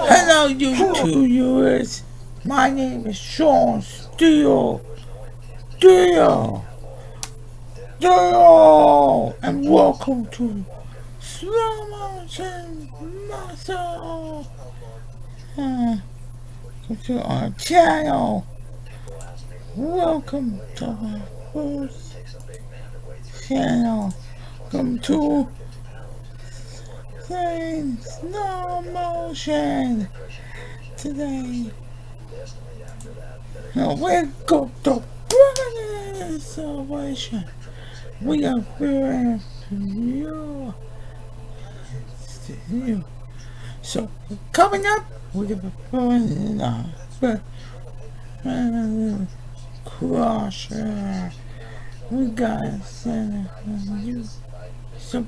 Hello, you two viewers. My name is Sean Steele. Steele, and welcome to Slow Motion Muscle. Welcome to our channel. Welcome to our first channel. Welcome to Slow Motion. Today, we're going to brother celebration. We are very you. So coming up, we're gonna be Crusher. We got send you so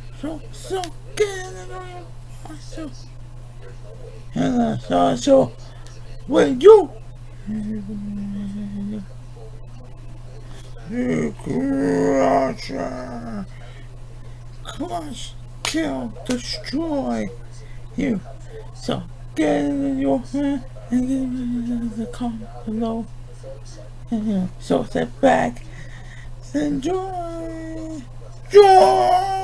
get it on so when you Crusher, crush, kill, destroy you. So get it in your hand and get it in the comment below. So sit back and enjoy. Joy!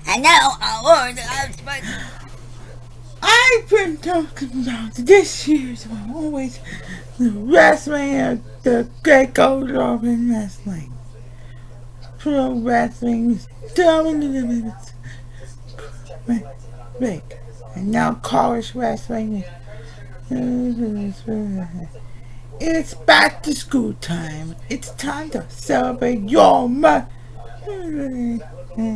I know, I've been talking about this year's one, always the wrestling and the great gold in wrestling. Pro wrestling is dominant. Big. And now college wrestling is it's back to school time. It's time to celebrate your muscle. When I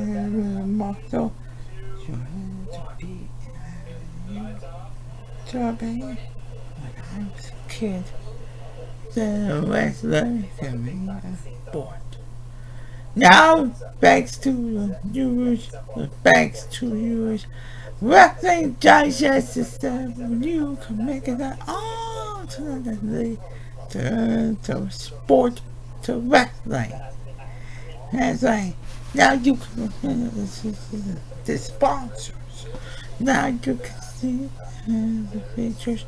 was a kid, the wrestler can be sport. Now, thanks to viewers, Wrestling Digest system, you can make it alternately to sport to wrestling. That's right. Now you can the sponsors. Now you can see the features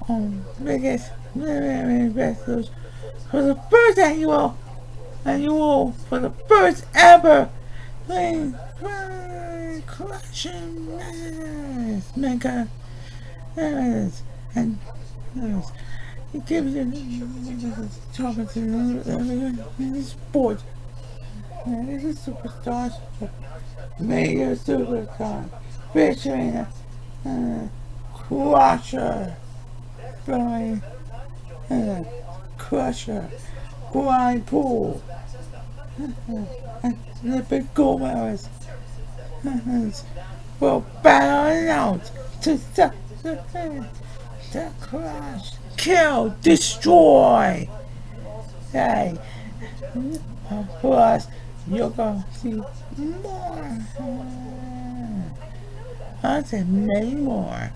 on biggest wrestlers for the first annual for the first ever collection mega and it gives you topics in sport. This is superstars, major superstar, featuring Crusher, Crusher, Brian Poole, and Felipe Gomez will battle it out to stop the crash, kill, destroy. Hey, plus you're gonna see more. I said many more.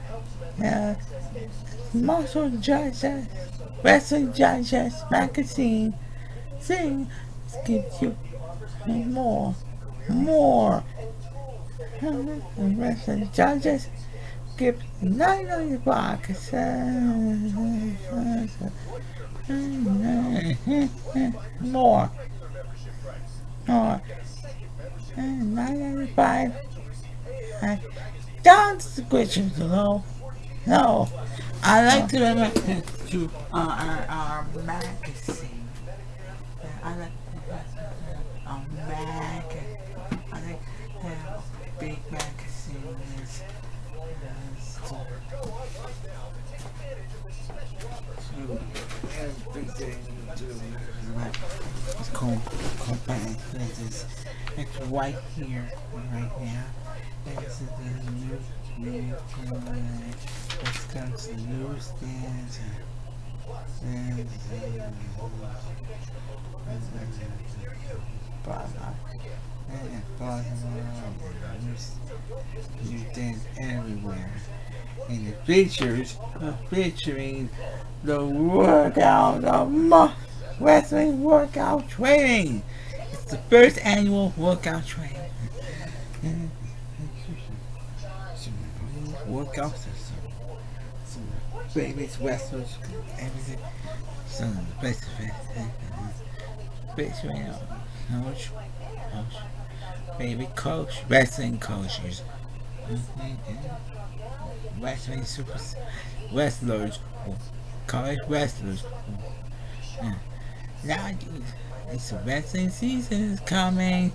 Martial Digest, Wrestling Digest magazine, gives you more. Wrestling Digest gives $9.95. More. $9.95. Down subscription below. No, I like to recommend to our magazine. I like our I like big magazines. It's called compact. It's right here, right now. This is the news. This comes to newsstands and newsstands everywhere. And the features featuring the wrestling workout training. It's the first annual workout training. Workout system. Some famous wrestlers, everything. Some place to coach, baby coach, wrestling coaches, wrestlers, college wrestlers. Now it's the wrestling season is coming.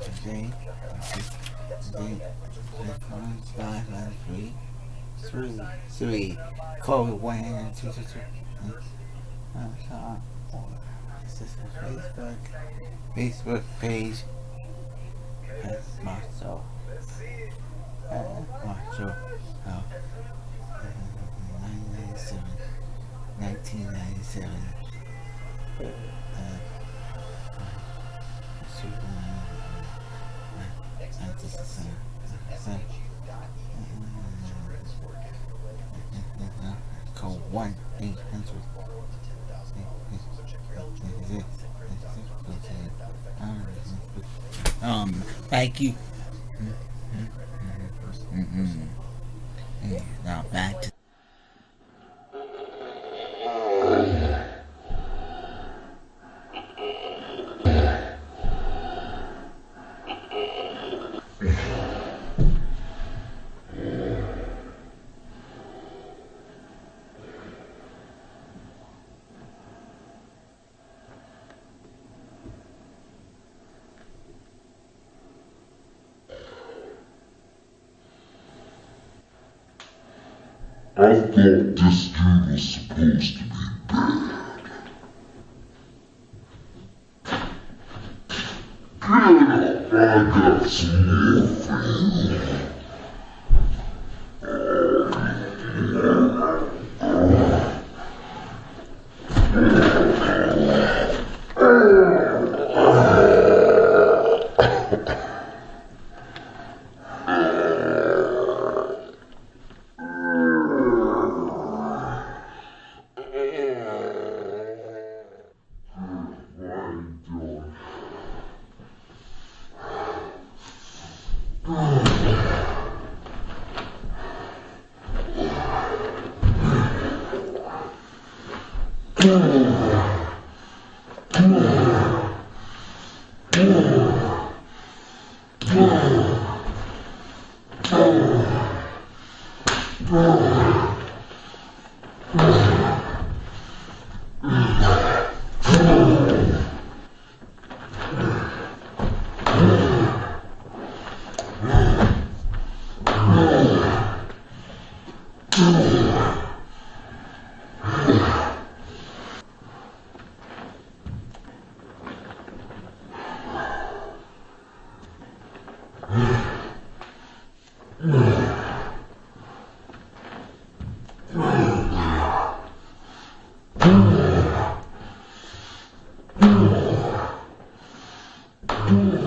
Today, 593 code 1 2 2 2. This is Facebook page. That's Macho. 1997. Call 1-800. Thank you. Now back to. I thought this dude was supposed to be bad. Get up, I got some more for you. Hmm.